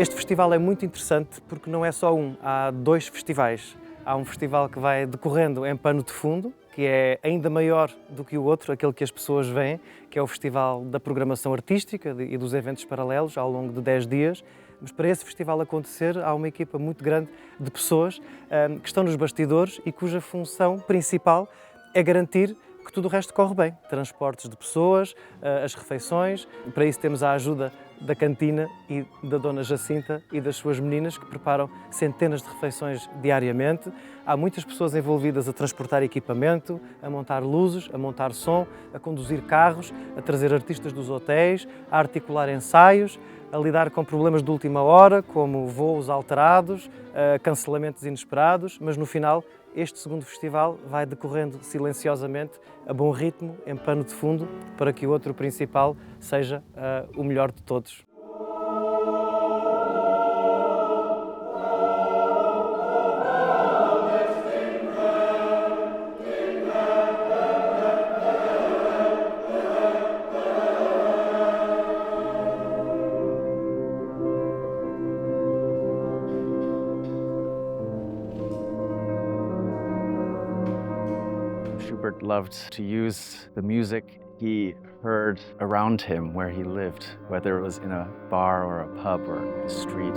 Este festival é muito interessante porque não é só um, há 2 festivais. Há um festival que vai decorrendo em pano de fundo, que é ainda maior do que o outro, aquele que as pessoas veem, que é o Festival da Programação Artística e dos eventos paralelos ao longo de 10 dias. Mas para esse festival acontecer, há uma equipa muito grande de pessoas que estão nos bastidores e cuja função principal é garantir que tudo o resto corre bem. Transportes de pessoas, as refeições. Para isso temos a ajuda da cantina e da Dona Jacinta e das suas meninas, que preparam centenas de refeições diariamente. Há muitas pessoas envolvidas a transportar equipamento, a montar luzes, a montar som, a conduzir carros, a trazer artistas dos hotéis, a articular ensaios, a lidar com problemas de última hora, como voos alterados, cancelamentos inesperados, mas no final este segundo festival vai decorrendo silenciosamente, a bom ritmo, em pano de fundo, para que o outro principal seja o melhor de todos. Schubert loved to use the music he heard around him where he lived, whether it was in a bar or a pub or a street.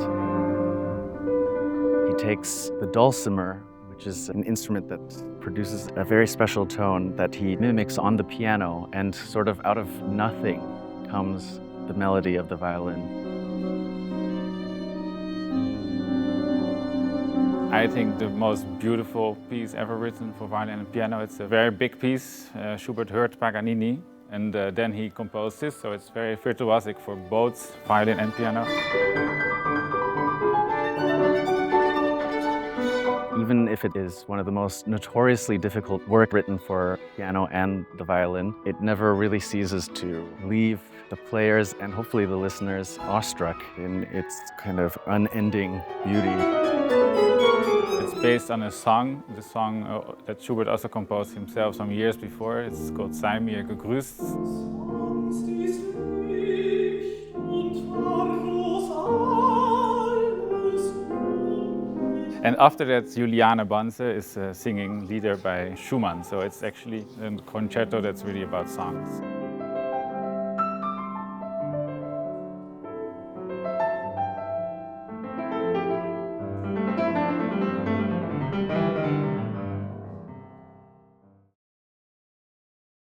He takes the dulcimer, which is an instrument that produces a very special tone that he mimics on the piano, and sort of out of nothing comes the melody of the violin. I think the most beautiful piece ever written for violin and piano. It's a very big piece. Schubert heard Paganini, and then he composed this, so it's very virtuosic for both violin and piano. Even if it is one of the most notoriously difficult work written for piano and the violin, it never really ceases to leave the players and hopefully the listeners awestruck in its kind of unending beauty. It's based on a song, the song that Schubert also composed himself some years before. It's called Sei mir gegrüßt. And after that, Juliane Banse is singing Lieder by Schumann. So it's actually a concerto that's really about songs.